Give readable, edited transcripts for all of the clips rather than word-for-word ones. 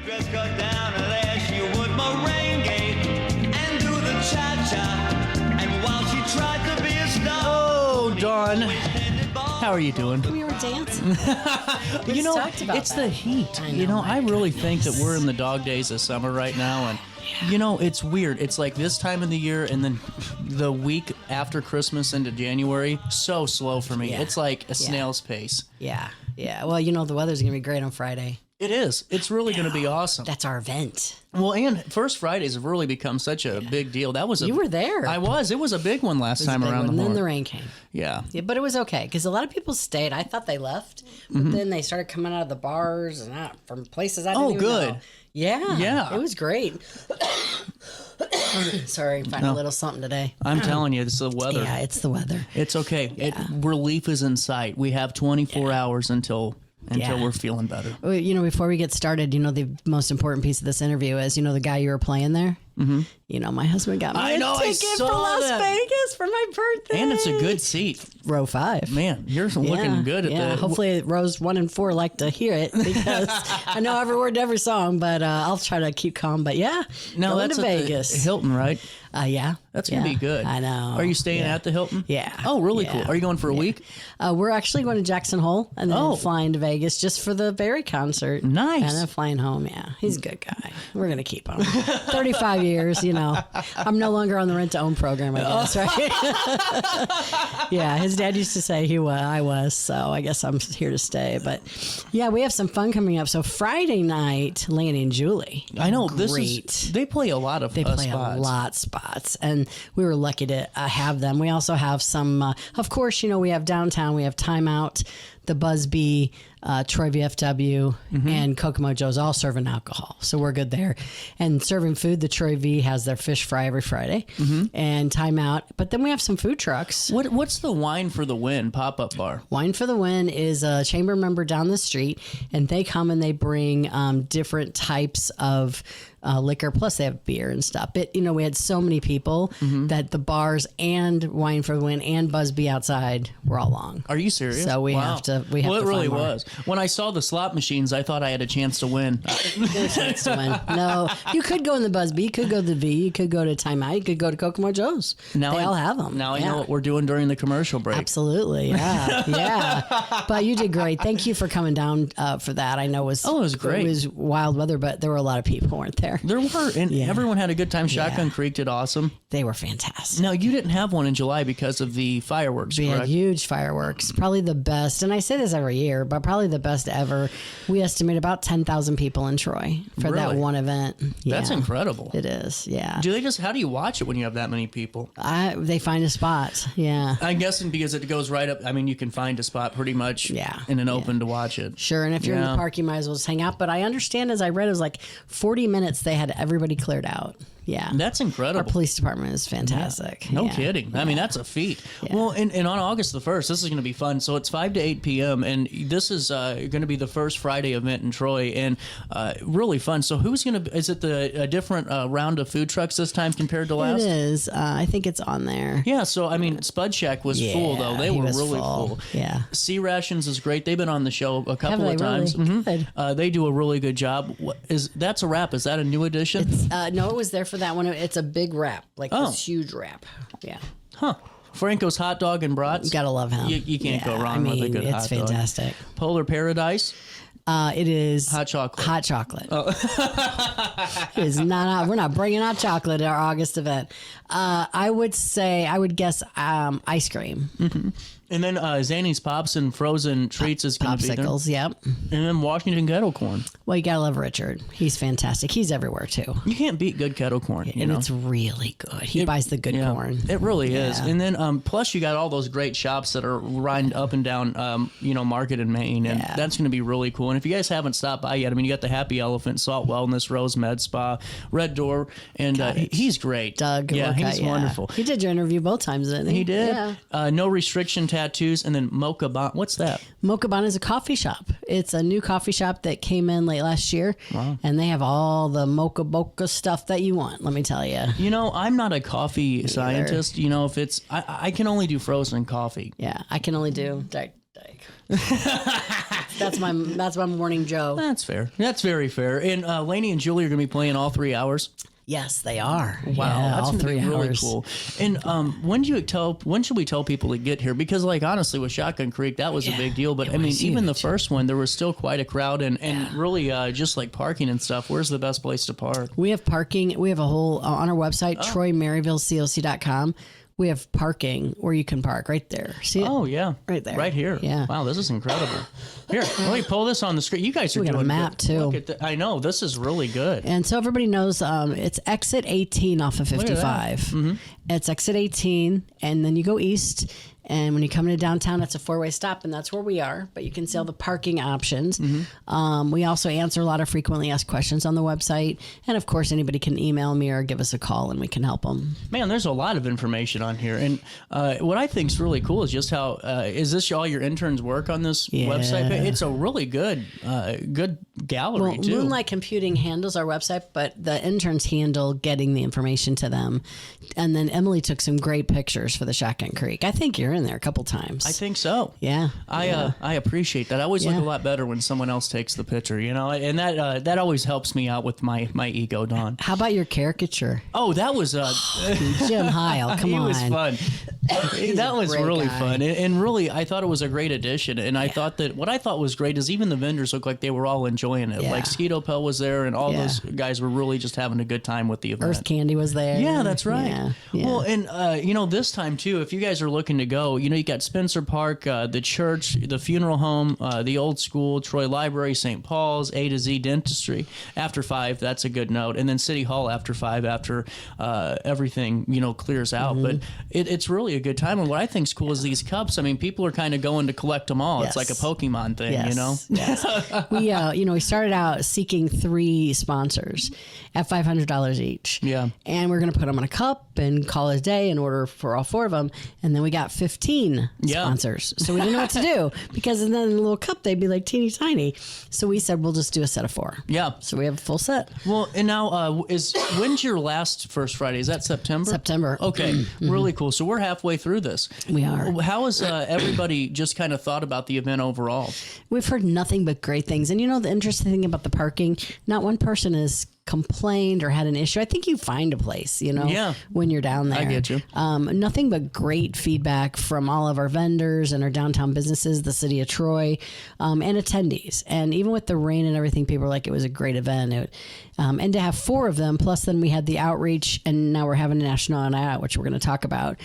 Dress cut down, there she would merengue and do the cha-cha. And while she tried to be a star, Oh, Dawn. How are you doing? We were dancing. You know, talked about it's that. the heat. I really think that we're in the dog days of summer right now, and it's weird. It's like this time of the year, and then the week after Christmas into January, so slow for me. Yeah. It's like a snail's pace. Yeah. Well, the weather's going to be great on Friday. It is. It's really going to be awesome. That's our event. Well, and First Fridays have really become such a big deal. That was You were there. I was. It was a big one last time around the And then horn. the rain came. Yeah. But it was okay because a lot of people stayed. I thought they left, but then they started coming out of the bars and out from places I didn't even good. know. Yeah. Yeah. It was great. Sorry, I'm finding a little something today. I'm telling you, it's the weather. Yeah, it's the weather. It's okay. Relief is in sight. We have 24 hours until we're feeling better. Well, before we get started, the most important piece of this interview is, the guy you were playing there. Mm-hmm. My husband got me a ticket for Las Vegas for my birthday. And it's a good seat. Row 5. Man, you're looking good at that. Hopefully rows 1 and 4 like to hear it because I know every word to every song, but I'll try to keep calm. But No, going that's to at Vegas. the Hilton, right? Yeah. That's going to be good. I know. Are you staying at the Hilton? Yeah. Oh, really cool. Are you going for a week? We're actually going to Jackson Hole and then flying to Vegas just for the Barry concert. Nice. And then flying home. Yeah. He's a good guy. We're going to keep him. 35 years, I'm no longer on the rent to own program, I guess, right? Yeah. His dad used to say I was, so I guess I'm here to stay. But yeah, we have some fun coming up. So Friday night, Lanny and Julie. I know. Great. They play a lot of They play spots. a lot of spots, and we were lucky to have them. We also have some, of course, we have Downtown, we have Time Out, the Busby, Troy VFW, and Kokomo Joe's all serving alcohol. So we're good there. And serving food, the Troy V has their fish fry every Friday and Time Out. But then we have some food trucks. What's the Wine for the Win pop-up bar? Wine for the Win is a chamber member down the street, and they come and they bring different types of liquor, plus they have beer and stuff. But we had so many people that the bars and Wine for the Win and Busby outside were all long. Are you serious? So we have to. We have well, to it really find more. was. When I saw the slot machines, I thought I had a chance to win. No chance to win. No, you could go in the Busby, you could go to the V, you could go to Time Out, you could go to Kokomo Joe's. They all have them. Now I know what we're doing during the commercial break. Absolutely, yeah. But you did great. Thank you for coming down for that. I know it was great. It was wild weather, but there were a lot of people, weren't there? There were, and everyone had a good time. Shotgun Creek did awesome. They were fantastic. Now, you didn't have one in July because of the fireworks, We correct? had huge fireworks. Probably the best, and I say this every year, but probably the best ever. We estimate about 10,000 people in Troy for that Really? one event. That's Yeah. incredible. It is, yeah. How do you watch it when you have that many people? They find a spot, yeah. I'm guessing because it goes right up. I mean, you can find a spot pretty much in an open to watch it. Sure, and if you're in the park, you might as well just hang out. But I understand, as I read, it was like 40 minutes they had everybody cleared out. Yeah. That's incredible. Our police department is fantastic. No kidding. I mean, that's a feat. Well, and on August the 1st, this is going to be fun. So it's 5 to 8 p.m., and this is going to be the first Friday event in Troy, and really fun. So who's going to, is it a different round of food trucks this time compared to last? It is. I think it's on there. Yeah, so, I mean, Spud Shack was full, though. They were really full. Yeah. Sea Rations is great. They've been on the show a couple of times. Really? Good. They do a really good job. That's a wrap. Is that a new edition? No, it was there for that one. It's a big wrap, like this huge wrap. Yeah. Huh. Franco's Hot Dog and Brats. You gotta love him. You can't go wrong with a good hot dog. It's fantastic. Polar Paradise. It is hot chocolate. Hot chocolate. Oh. It is not hot. We're not bringing hot chocolate at our August event. I would guess ice cream. Mm-hmm. And then Zanny's Pops and Frozen Treats is going to be there. Popsicles, yep. And then Washington Kettle Corn. Well, you got to love Richard. He's fantastic. He's everywhere, too. You can't beat good kettle corn. And it's really good. He buys the good corn. It really is. And then plus you got all those great shops that are riding up and down, Market in Maine. And that's going to be really cool. And if you guys haven't stopped by yet, I mean, you got the Happy Elephant, Salt Wellness, Rose Med Spa, Red Door. And he's great. Doug. Yeah, he's wonderful. He did your interview both times, didn't he? He did. Yeah. No Restriction Tattoos. And then Mocha Bon. What's that? Mocha Bon is a coffee shop. It's a new coffee shop that came in late last year. Wow. And they have all the mocha boca stuff that you want, let me tell you. I'm not a coffee scientist. If it's, I can only do frozen coffee. Yeah, I can only do like. That's my morning Joe. That's fair. That's very fair. And Lainey and Julie are going to be playing all 3 hours. Yes, they are. Wow, Yeah, that's all gonna 3 be really hours. cool. And when should we tell people to get here? Because like honestly, with Shotgun Creek, that was a big deal. But I mean, even the first one, there was still quite a crowd, and really just like parking and stuff. Where's the best place to park? We have parking. We have a whole on our website, TroyMaryvilleCOC.com. We have parking where you can park right there. See it? Oh yeah, right there, right here. Yeah. Wow, this is incredible. Here, let me pull this on the screen. You guys are We got a doing map, good. too. Look at I know this is really good. And so everybody knows it's exit 18 off of 55. Mm-hmm. It's exit 18, and then you go east. And when you come into downtown, it's a 4-way stop, and that's where we are. But you can see all the parking options. We also answer a lot of frequently asked questions on the website. And, of course, anybody can email me or give us a call, and we can help them. Man, there's a lot of information on here. And what I think is really cool is just how, is this all your interns work on this website? It's a really good gallery, too. Moonlight Computing handles our website, but the interns handle getting the information to them. And then Emily took some great pictures for the Shotgun Creek. I think you're in there a couple times. I think so. Yeah. I appreciate that. I always look a lot better when someone else takes the picture, you know, and that always helps me out with my ego, Don. How about your caricature? Oh, that was Jim Heil, come on. He was fun. That was great really guy. fun, and really, I thought it was a great addition. And I thought that what I thought was great is even the vendors looked like they were all enjoying it. Yeah. Like Skeeto Pell was there, and all those guys were really just having a good time with the event. Earth Candy was there. Yeah, that's right. Yeah, yeah. Well, and this time too, if you guys are looking to go, you got Spencer Park, the church, the funeral home, the old school, Troy Library, St. Paul's, A to Z Dentistry. After 5, that's a good note, and then City Hall after 5, after everything clears out. But it's really a good time. And what I think is cool is these cups. I mean, people are kind of going to collect them all. It's like a Pokemon thing, Yes. We started out seeking 3 sponsors at $500 each. Yeah. And we're going to put them on a cup and call it a day in order for all 4 of them. And then we got 15 sponsors. So we didn't know what to do because then in a little cup, they'd be like teeny tiny. So we said, we'll just do a set of 4. Yeah. So we have a full set. Well, and now when's your last First Friday? Is that September? September. Okay. Really cool. So we're halfway through this. We are. How has everybody just kind of thought about the event overall? We've heard nothing but great things. And the interesting thing about the parking, not one person has complained or had an issue. I think you find a place, when you're down there. I get you. Nothing but great feedback from all of our vendors and our downtown businesses, the city of Troy, and attendees. And even with the rain and everything, people were like, it was a great event. And to have 4 of them, plus then we had the outreach, and now we're having a national night out, which we're going to talk about.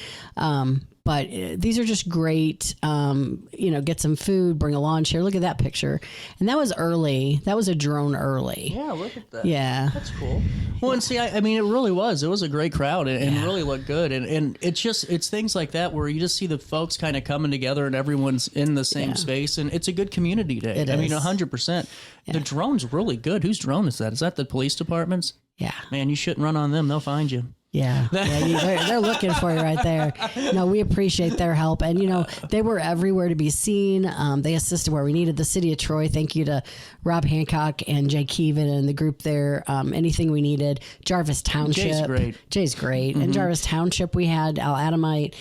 But these are just great, get some food, bring a lawn chair. Look at that picture. And that was early. That was a drone early. Yeah, look at that. Yeah. That's cool. Well, and see, I mean, it really was. It was a great crowd and really looked good. And it's things like that where you just see the folks kind of coming together and everyone's in the same space. And it's a good community day. It I mean, is. 100%. Yeah. The drone's really good. Whose drone is that? Is that the police department's? Yeah. Man, you shouldn't run on them. They'll find you. Yeah, they're looking for you right there. No, we appreciate their help. And, they were everywhere to be seen. They assisted where we needed. The city of Troy, thank you to Rob Hancock and Jay Keevan and the group there. Anything we needed. Jarvis Township. Jay's great. And Jarvis Township, we had Al Adamite.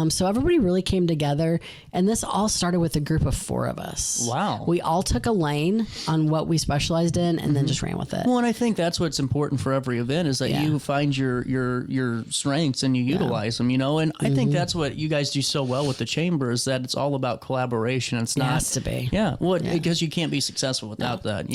So everybody really came together. And this all started with a group of 4 of us. Wow. We all took a lane on what we specialized in and then just ran with it. Well, and I think that's what's important for every event is that you find your strengths and you utilize them, and I think that's what you guys do so well with the chamber is that it's all about collaboration. It's not, it has to be. Yeah. Because you can't be successful without that,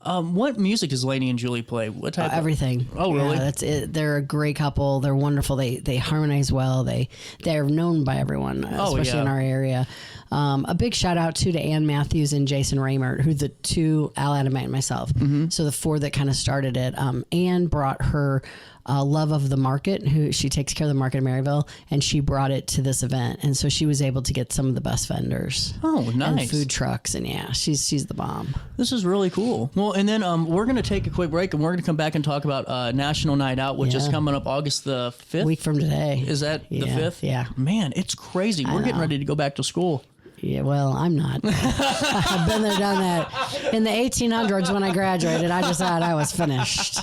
what music does Lainey and Julie play? What type everything. Oh, really? Yeah, that's it. They're a great couple. They're wonderful. They harmonize well. They're known by everyone, especially in our area. A big shout out to Ann Matthews and Jason Raymert, who the 2, Al Adamite and myself. So the 4 that kind of started it. Ann brought her love of the market, who she takes care of the market in Maryville, and she brought it to this event. And so she was able to get some of the best vendors. Oh, nice. And food trucks. And she's the bomb. This is really cool. Well, and then we're going to take a quick break and we're going to come back and talk about National Night Out, which is coming up August the 5th. Week from today. Is that the 5th? Yeah. Man, it's crazy. We're getting ready to go back to school. Yeah, well, I'm not. I've been there, done that. In the 1800s when I graduated, I just thought I was finished.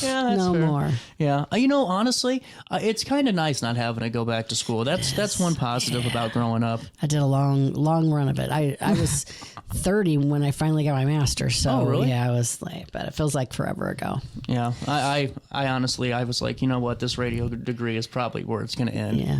Yeah, that's no fair. more. Yeah, honestly, it's kind of nice not having to go back to school. That's one positive about growing up. I did a long run of it. I was 30 when I finally got my master's. So really? yeah, I was like, but it feels like forever ago. Yeah, I honestly, I was like, you know what, this radio degree is probably where it's going to end. Yeah.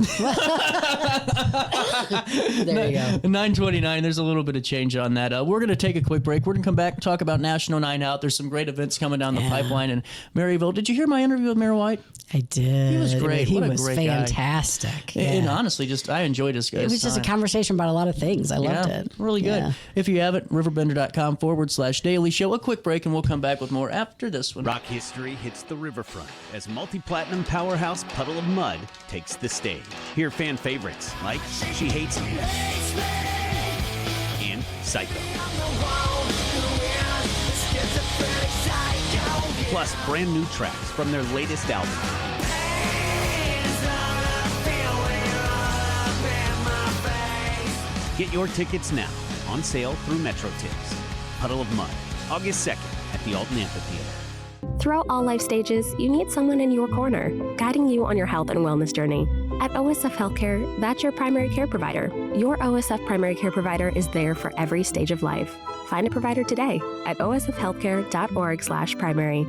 There you go. 9:29. There's a little bit of change on that. We're going to take a quick break. We're going to come back and talk about National Night Out. There's some great events coming down the pipeline in Maryville. Did you hear my interview with Mayor White? I did. He was great. He What a was great guy. fantastic. Yeah. And honestly, I enjoyed his. It was just a conversation about a lot of things. I loved it. Really good. Yeah. If you haven't, RiverBender.com/daily show. A quick break and we'll come back with more after this one. Rock history hits the riverfront as multi-platinum powerhouse Puddle of Mud takes the stage. Hear fan favorites like She Hates Me and Psycho. Plus brand new tracks from their latest album. Get your tickets now, on sale through Metro Tips. Puddle of Mud, August 2nd at the Alton Amphitheater. Throughout all life stages, you need someone in your corner, guiding you on your health and wellness journey. At OSF Healthcare, that's your primary care provider. Your OSF primary care provider is there for every stage of life. Find a provider today at osfhealthcare.org/primary.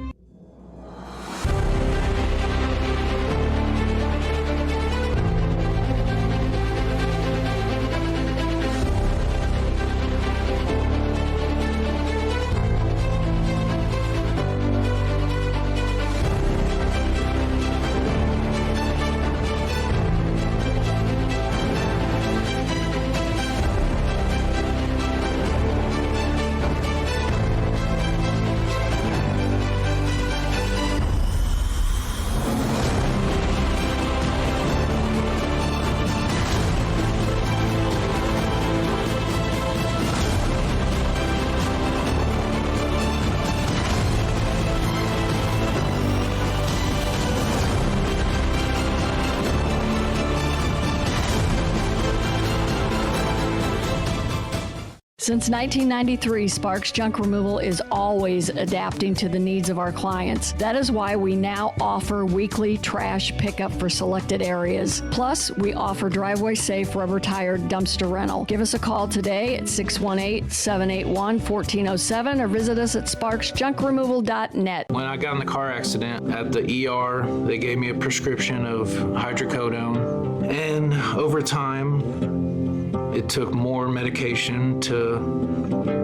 Since 1993, Sparks Junk Removal is always adapting to the needs of our clients. That is why we now offer weekly trash pickup for selected areas. Plus, we offer driveway-safe rubber-tired dumpster rental. Give us a call today at 618-781-1407 or visit us at sparksjunkremoval.net. When I got in the car accident at the ER, they gave me a prescription of hydrocodone. And over time, it took more medication to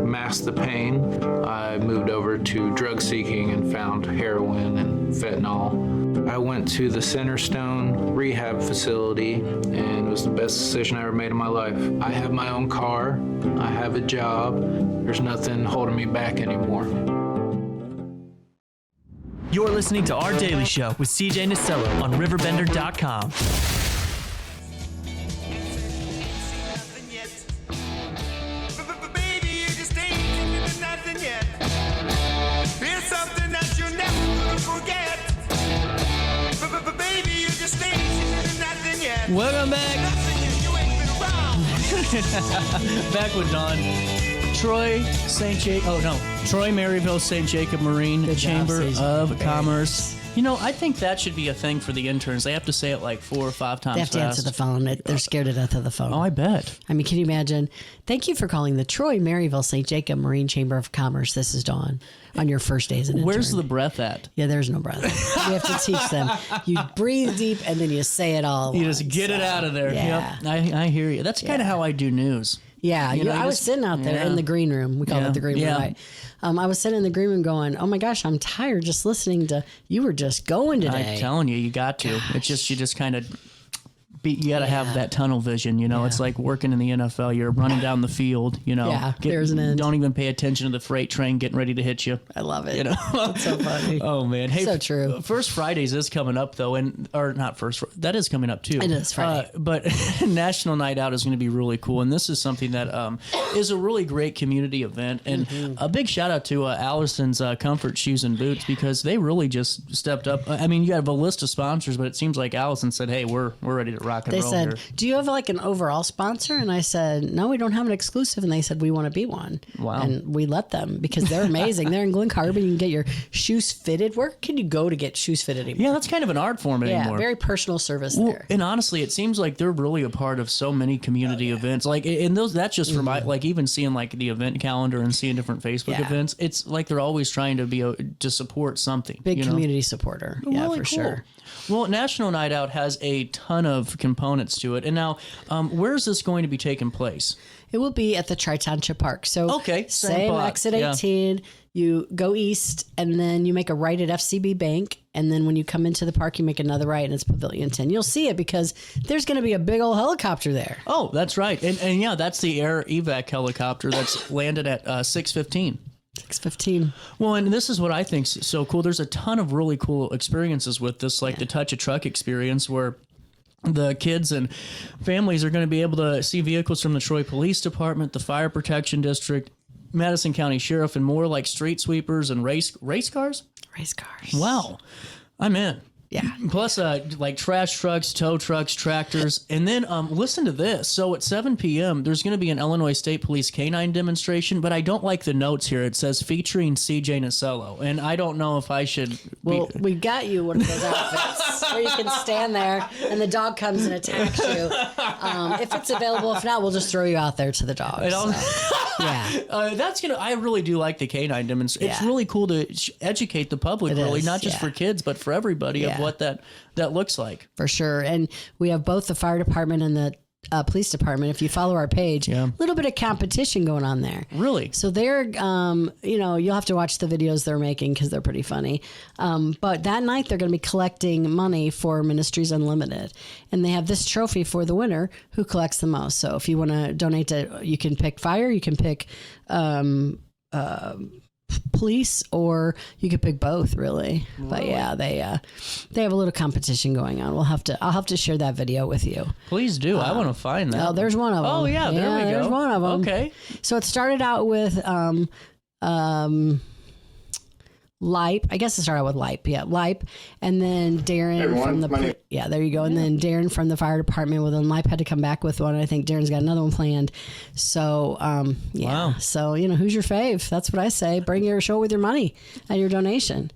mask the pain. I moved over to drug seeking and found heroin and fentanyl. I went to the Centerstone rehab facility and it was the best decision I ever made in my life. I have my own car. I have a job. There's nothing holding me back anymore. You're listening to Our Daily Show with CJ Nasello on RiverBender.com. Welcome back. Back with Dawn. Troy Maryville St. Jacob Marine Chamber of Commerce. You know, I think that should be a thing for the interns. They have to say it like 4 or 5 times They have to answer the phone. They're scared to death of the phone. Oh, I bet. I mean, can you imagine? Thank you for calling the Troy Maryville St. Jacob Marine Chamber of Commerce. This is Dawn on your first day as an intern. Where's the breath at? Yeah, there's no breath. You have to teach them. You breathe deep and then you say it all. You just get it out of there. Yeah. Yep. I hear you. That's kind of how I do news. Yeah, You know, I was sitting out there in the green room. We call it the green room, right? I was sitting in the green room going, oh my gosh, I'm tired just listening to, you were just going today. I'm telling you, you got to. It's just, you just kind of, you got to have that tunnel vision, you know. It's like working in the NFL. You're running down the field, you know. Yeah, there's an end. Don't even pay attention to the freight train getting ready to hit you. I love it. You know, It's so funny. Oh man, hey, So true. First Fridays is coming up though, or not first. That is coming up too. It is Friday, but National Night Out is going to be really cool, and this is something that is a really great community event. And a big shout out to Allison's Comfort Shoes and Boots, because they really just stepped up. I mean, you have a list of sponsors, but it seems like Allison said, "Hey, we're ready to rock." rock and They roll said, here. do you have like an overall sponsor? And I said, no, we don't have an exclusive. And they said, we want to be one. Wow. And we let them because they're amazing. They're in Glen Carbon. You can get your shoes fitted. Where can you go to get shoes fitted anymore? Yeah, that's kind of an art form anymore. Yeah, very personal service Well, there. and honestly, it seems like they're really a part of so many community events. Like, and those, that's just for my, like, even seeing like the event calendar and seeing different Facebook Yeah. events. It's like they're always trying to to support something. Big you know? community supporter. Yeah, Really for cool. sure. Well, National Night Out has a ton of components to it. And now, where is this going to be taking place? It will be at the Tri-Township Park. So Okay, same same spot. exit Yeah. 18, you go east, and then you make a right at FCB Bank. And then when you come into the park, you make another right, and it's Pavilion 10. You'll see it because there's going to be a big old helicopter there. Oh, that's right. And yeah, that's the air evac helicopter that's landed at 6:15. 6:15. Well, and this is what I think is so cool. There's a ton of really cool experiences with this, like the Touch a Truck experience, where the kids and families are going to be able to see vehicles from the Troy Police Department, the Fire Protection District, Madison County Sheriff, and more, like street sweepers and race cars. Race cars. Wow, I'm in. Yeah. Plus, like trash trucks, tow trucks, tractors. And then listen to this. So at 7 p.m., there's going to be an Illinois State Police canine demonstration, but I don't like the notes here. It says featuring CJ Nasello. And I don't know if I should. Well, we got you one of those outfits where you can stand there and the dog comes and attacks you. If it's available, if not, we'll just throw you out there to the dogs. So, yeah. That's going to. I really do like the canine demonstration. It's Yeah. really cool to educate the public, It really, is, not just yeah. for kids, but for everybody Yeah. of what that looks like. For sure. And we have both the fire department and the police department. If you follow our page, a little bit of competition going on there. Really? So they're, you'll have to watch the videos they're making because they're pretty funny. But that night they're going to be collecting money for Ministries Unlimited. And they have this trophy for the winner who collects the most. So if you want to donate to, you can pick fire, you can pick police, or you could pick both, really. But yeah, they have a little competition going on. I'll have to share that video with you. Please do. I want to find that. Oh, there's one of them. Oh, yeah, there we go. There's one of them. Okay. So it started out with Lipe. I guess it started out with Lipe. Yeah, Lipe. And then Darren from the... Yeah, there you go. And then Darren from the fire department. Well, then Lipe had to come back with one. I think Darren's got another one planned. So, yeah. Wow. So, who's your fave? That's what I say. Bring your show with your money and your donation.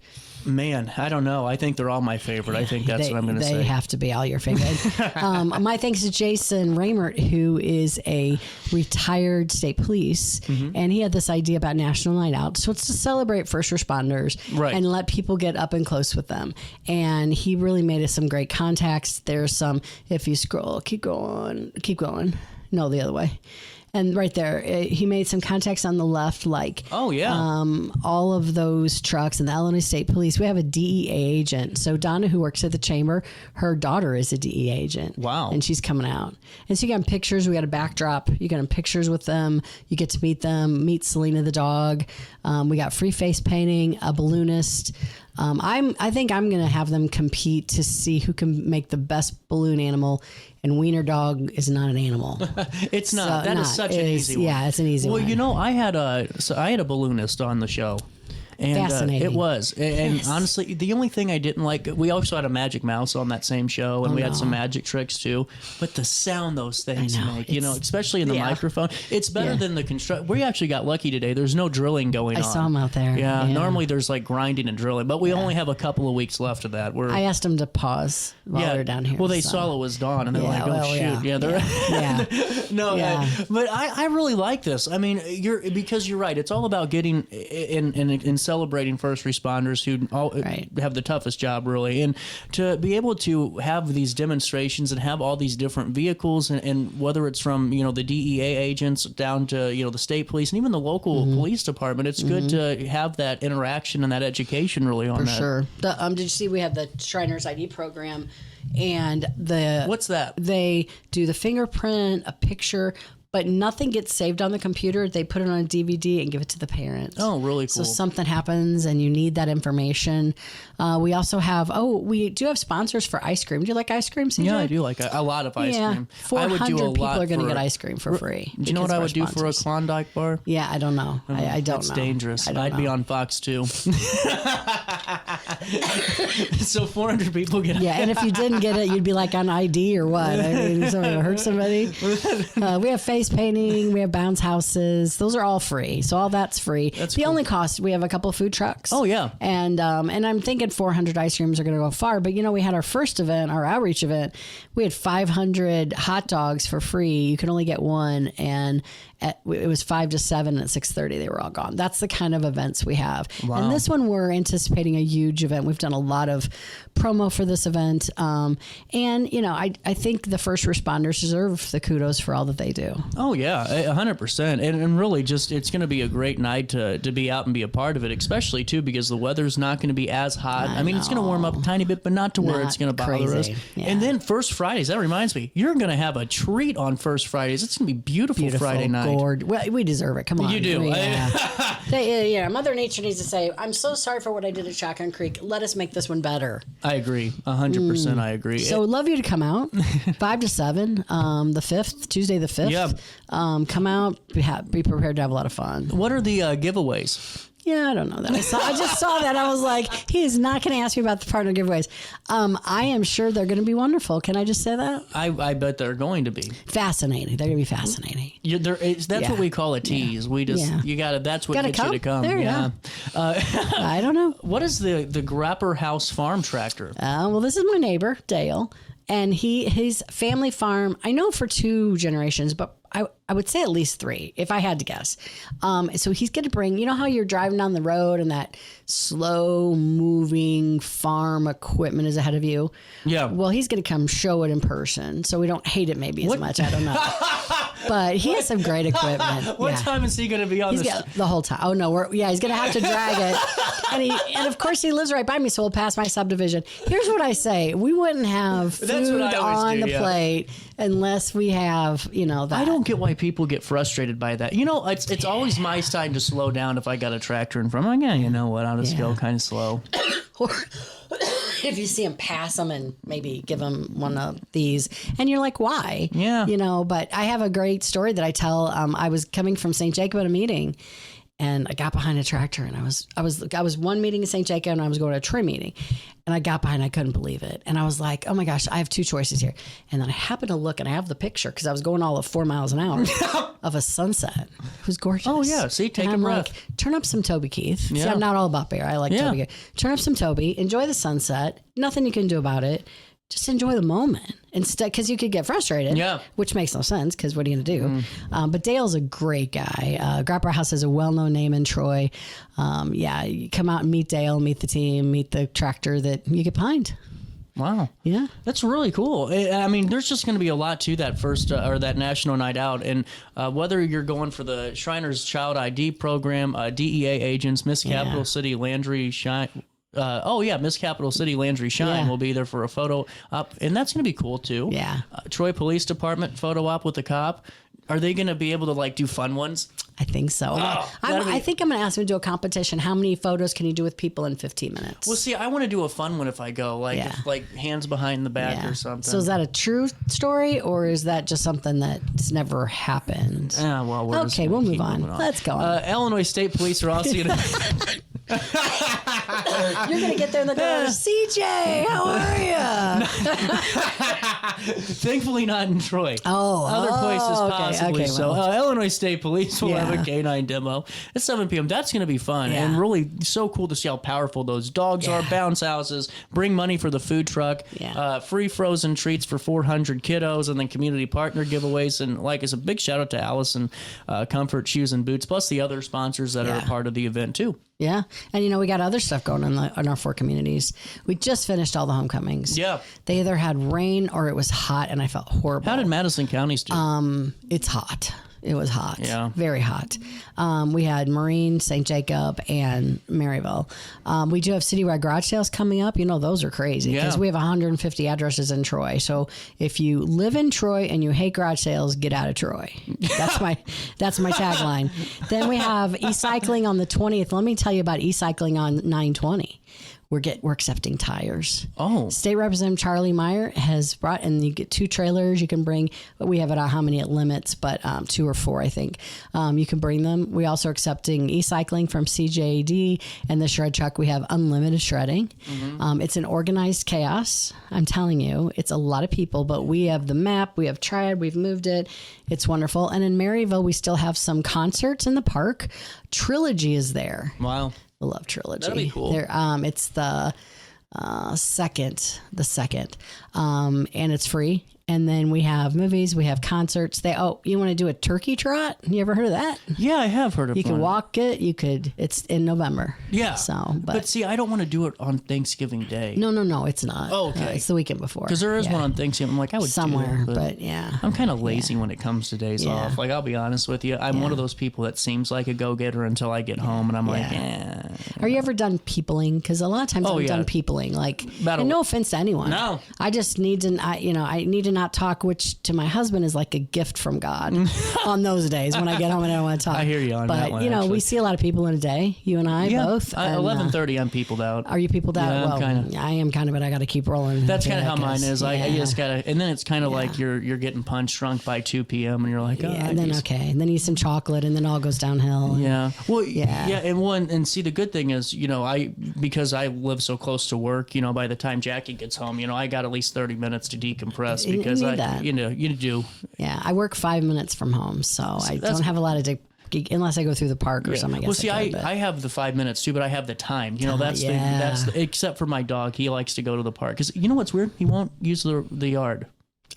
Man, I don't know. I think they're all my favorite. I think that's what I'm going to say. They have to be all your favorite. My thanks to Jason Raymert, who is a retired state police, and he had this idea about National Night Out. So it's to celebrate first responders and let people get up and close with them. And he really made us some great contacts. There's some, if you scroll, keep going. No, the other way. And right there, he made some contacts on the left, like all of those trucks and the Illinois State Police. We have a DEA agent. So Donna, who works at the chamber, her daughter is a DEA agent. Wow. And she's coming out. And so you got pictures. We got a backdrop. You got pictures with them. You get to meet them, meet Selena the dog. We got free face painting, a balloonist. I think I'm going to have them compete to see who can make the best balloon animal. And Wiener Dog is not an animal. It's not. That is such an easy one. Yeah, it's an easy one. Well, I had a balloonist on the show. And Fascinating. it was. And Yes. honestly, the only thing I didn't like, we also had a Magic Mouse on that same show, and we had some magic tricks too. But the sound those things make, especially in the microphone, it's better than the construct. We actually got lucky today. There's no drilling going on. I saw them out there. Yeah, normally there's like grinding and drilling, but we only have a couple of weeks left of that. I asked them to pause while they're down here. Well, they saw it was dawn, and they're like, "Oh shoot!" Yeah, they're but I really like this. I mean, because you're right. It's all about getting in celebrating first responders who have the toughest job, really, and to be able to have these demonstrations and have all these different vehicles, and whether it's from the DEA agents down to the state police and even the local police department, it's good to have that interaction and that education really on For that. sure. Did you see we have the Shriners ID program? And what's that? They do the fingerprint, a picture, but nothing gets saved on the computer. They put it on a DVD and give it to the parents. Oh, really So cool. something happens and you need that information. We also have, we do have sponsors for ice cream. Do you like ice cream, CJ? Yeah, I do like a lot of ice cream. 400 people are going to get ice cream for free. Do you know what I would do for a Klondike bar? Yeah, I don't know. I don't know. It's dangerous. I'd be on Fox too. So 400 people get. Yeah, and if you didn't get it, you'd be like on ID or what? I mean, somebody hurt somebody. We have face painting. We have bounce houses. Those are all free. So all that's free. The only cost, we have a couple of food trucks. Oh yeah. And I'm thinking 400 ice creams are going to go far. But we had our first event, our outreach event. We had 500 hot dogs for free. You could only get one, and it was 5 to 7. At 6:30, they were all gone. That's the kind of events we have. Wow. And this one, we're anticipating a huge event. We've done a lot of promo for this event. And, I think the first responders deserve the kudos for all that they do. Oh, yeah, 100%. And really, just it's going to be a great night to be out and be a part of it, especially, too, because the weather's not going to be as hot. I mean, it's going to warm up a tiny bit, but not to where it's going to bother us. Yeah. And then First Fridays, that reminds me, you're going to have a treat on First Fridays. It's going to be beautiful Friday night. Well, we deserve it. Come on. You do. Mother Nature needs to say, I'm so sorry for what I did at Shotgun Creek. Let us make this one better. I agree. 100% I agree. So love you to come out 5 to 7, the 5th, Tuesday the 5th. Yeah. Come out, be prepared to have a lot of fun. What are the giveaways? Yeah, I don't know that. I just saw that. I was like, he is not going to ask me about the partner giveaways. I am sure they're going to be wonderful. Can I just say that? I bet they're going to be. Fascinating. They're going to be fascinating. That's what we call a tease. We just, that's what gets you to come. There you go. I don't know. What is the Grapper House Farm tractor? Well, this is my neighbor, Dale. And his family farm, I know for 2 generations, but I would say at least 3, if I had to guess. So he's going to bring, how you're driving down the road and that slow moving farm equipment is ahead of you? Yeah. Well, he's going to come show it in person, so we don't hate it maybe as much. I don't know. But he has some great equipment. What time is he going to be on the whole time? Oh, no. He's going to have to drag it. And of course, he lives right by me, so we'll pass my subdivision. Here's what I say. We wouldn't have food on the plate unless we have, that. I don't get why people get frustrated by that. It's always my time to slow down if I got a tractor in front of me. You know what? I'll just go kind of slow. Or if you see him, pass them and maybe give him one of these. And you're like, why? Yeah. But I have a great story that I tell. I was coming from St. Jacob at a meeting, and I got behind a tractor, and I was one meeting in St. Jacob, and I was going to a Troy meeting, and I got behind. I couldn't believe it, and I was like, "Oh my gosh, I have 2 choices here." And then I happened to look, and I have the picture because I was going all of 4 miles an hour of a sunset. It was gorgeous. Oh yeah, see, take a breath. Like, turn up some Toby Keith. Yeah. See, I'm not all about bear. I like Toby Keith. Turn up some Toby. Enjoy the sunset. Nothing you can do about it. Just enjoy the moment instead, because you could get frustrated, which makes no sense because what are you going to do? But Dale's a great guy. Grapper House is a well-known name in Troy. You come out and meet Dale, meet the team, meet the tractor that you get behind. Wow. Yeah. That's really cool. I mean, there's just going to be a lot to that first or that national night out. And whether you're going for the Shriners Child ID program, DEA agents, Miss Capital City Landry Shine. Miss Capital City Landry Shine will be there for a photo op, and that's going to be cool too. Yeah. Troy Police Department photo op with the cop. Are they going to be able to do fun ones? I think so. I think I'm going to ask him to do a competition. How many photos can you do with people in 15 minutes? Well, see, I want to do a fun one if I go, like hands behind the back or something. So is that a true story, or is that just something that's never happened? We'll move on. Let's go on. Illinois State Police are also going to... You're going to get there in the door. CJ, how are you? Thankfully not in Troy. Other places possibly. Okay, so Illinois State Police will have a canine demo at 7 p.m. That's going to be fun and really so cool to see how powerful those dogs are. Bounce houses, bring money for the food truck, free frozen treats for 400 kiddos, and then community partner giveaways. And it's a big shout out to Allison Comfort Shoes and Boots, plus the other sponsors that are a part of the event too. Yeah. And, we got other stuff going on in our 4 communities. We just finished all the homecomings. Yeah. They either had rain or it was hot, and I felt horrible. How did Madison counties do? It's hot. It was hot. Yeah. Very hot. We had Marine, St. Jacob, and Maryville. We do have citywide garage sales coming up. You know, those are crazy because Yeah. we have 150 addresses in Troy. So if you live in Troy and you hate garage sales, get out of Troy. That's my tagline. Then we have e-cycling on the 20th. Let me tell you about e-cycling on 9/20. We're accepting tires. Oh. State Representative Charlie Meyer has brought, and you get 2 trailers you can bring. We have it on how many it limits, but 2 or 4, I think. You can bring them. We also are accepting e-cycling from CJAD, and the shred truck. We have unlimited shredding. It's an organized chaos. I'm telling you, it's a lot of people, but we have the map. We have tried. We've moved it. It's wonderful. And in Maryville, we still have some concerts in the park. Trilogy is there. Wow. I love Trilogy. That'll be cool. It's the second, and it's free. And then we have movies, we have concerts. You want to do a turkey trot? You ever heard of that? Yeah, I have heard of it. You can walk it. It's in November. Yeah. So, but see, I don't want to do it on Thanksgiving Day. No, it's not. Oh, okay. It's the weekend before. Because there is one on Thanksgiving. I'm like, I would somewhere, do it, but yeah. I'm kind of lazy when it comes to days Yeah. off. Like, I'll be honest with you. I'm one of those people that seems like a go-getter until I get home, and I'm like, eh. Are you ever done peopling? Because a lot of times I've done peopling. Like, and no offense to anyone. No. I just need to, I need to not talk, which to my husband is like a gift from God on those days when I get home and I don't want to talk. I hear you on that one, But, actually. we see a lot of people in a day, you and I both. 11:30, I'm peopled out. Are you peopled out? Yeah, well, I am kind of, but I got to keep rolling. That's kind of how mine is. I just gotta, and then it's kind of Yeah. like you're getting punch drunk by 2 p.m. and you're like, oh, and then and then eat some chocolate, and then all goes downhill. Yeah. Well, Yeah. and see, the good thing is, because I live so close to work, by the time Jackie gets home, I got at least 30 minutes to decompress You because need that. you do. Yeah, I work 5 minutes from home, so I don't have a lot of unless I go through the park or something. I guess. Well, see, I have the 5 minutes too, but I have the time. That's except for my dog. He likes to go to the park because you know what's weird? He won't use the yard.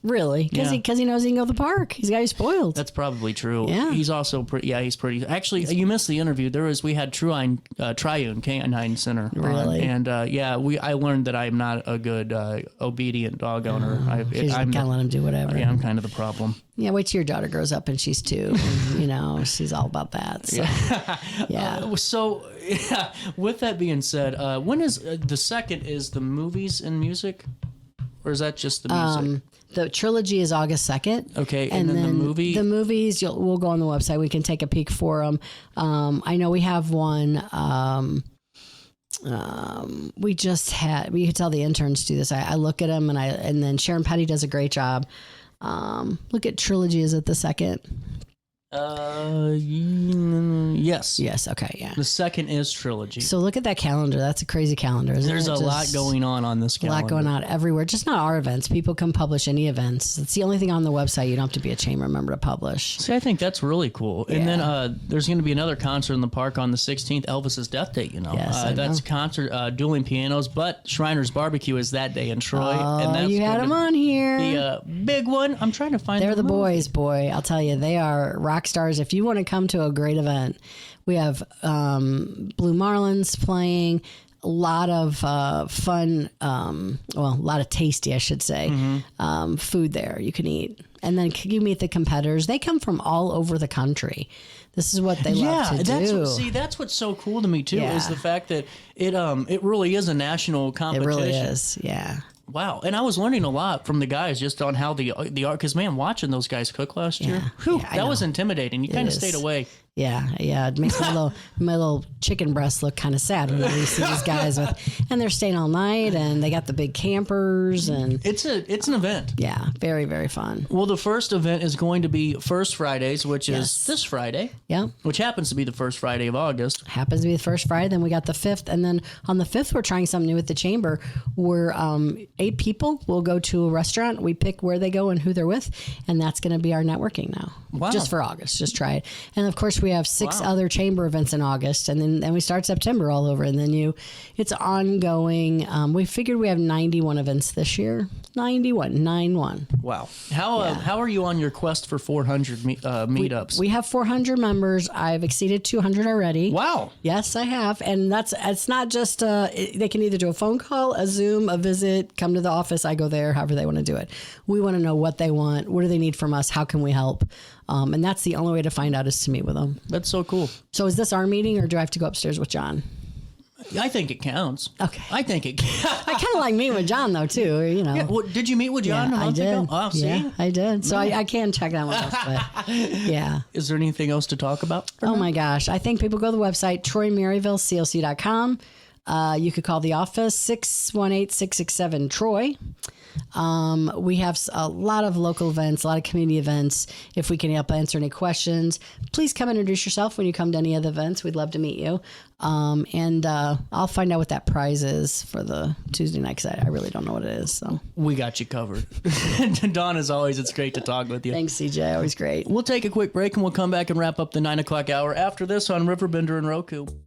Really? Because he knows he can go to the park. He's got you spoiled. That's probably true. Yeah. He's also pretty. Yeah, he's pretty. Actually, you missed the interview. We had Triune Canine Center. Really? And I learned that I'm not a good obedient dog owner. I'm kind of let him do whatever. Yeah, I'm kind of the problem. Yeah, wait till your daughter grows up and she's 2. And, she's all about that. So, yeah. With that being said, when is the second? Is the movies and music, or is that just the music? The trilogy is August 2nd. Okay, and then the movie? The movies, we'll go on the website. We can take a peek for them. I know we have one. We could tell the interns do this. I look at them, and then Sharon Petty does a great job. Look at Trilogy. Is it the second? Yes. Yes. Okay. Yeah. The second is Trilogy. So look at that calendar. That's a crazy calendar. There's a lot going on this calendar. A lot going on everywhere. Just not our events. People can publish any events. It's the only thing on the website. You don't have to be a chamber member to publish. See, I think that's really cool. And then there's going to be another concert in the park on the 16th, Elvis's death date. Yes, that's a concert, dueling pianos. But Shriners Barbecue is that day in Troy. Oh, and that's you had them on here. The big one. I'm trying to find. They're the boys, boy. I'll tell you, they are rock stars. If you want to come to a great event, we have Blue Marlins playing. A lot of fun, a lot of tasty, I should say, food there you can eat. And then you meet the competitors. They come from all over the country. This is what they love to do. That's what's so cool to me too, Yeah. is the fact that it really is a national competition. It really is, yeah. Wow, and I was learning a lot from the guys just on how the art. Because man, watching those guys cook last year, that was intimidating. You kind of stayed away. Yeah. It makes my little chicken breast look kind of sad when you see these guys and they're staying all night and they got the big campers and it's an event. Yeah, very, very fun. Well, the first event is going to be First Fridays, which is this Friday. Yeah, which happens to be the first Friday of August. Happens to be the first Friday. Then we got the 5th, and then on the 5th we're trying something new with the chamber. We're 8 people. We'll go to a restaurant. We pick where they go and who they're with, and that's going to be our networking now. Wow. Just for August. Just try it. And of course we have 6 other chamber events in August, and then we start September all over, and then it's ongoing. We figured we have 91 events this year, 91. Wow. How are you on your quest for 400 meetups? We have 400 members. I've exceeded 200 already. Wow. Yes, I have. And it's not just, they can either do a phone call, a Zoom, a visit, come to the office, I go there, however they want to do it. We want to know what they want. What do they need from us? How can we help? And that's the only way to find out is to meet with them. That's so cool. So is this our meeting or do I have to go upstairs with John? I think it counts. Okay. I think it counts. I kind of like meeting with John, though, too. You know. Yeah, well, did you meet with John a month ago? Oh, see? Yeah, I did. So I can check that one out. But yeah. Is there anything else to talk about? Oh, my gosh. I think people go to the website, TroyMaryvilleCLC.com. You could call the office, 618-667-TROY. We have a lot of local events, a lot of community events. If we can help answer any questions, please come introduce yourself when you come to any of the events. We'd love to meet you. And I'll find out what that prize is for the Tuesday night because I really don't know what it is. So we got you covered. Dawn, as always, it's great to talk with you. Thanks, CJ. Always great. We'll take a quick break and we'll come back and wrap up the 9 o'clock hour after this on Riverbender and Roku.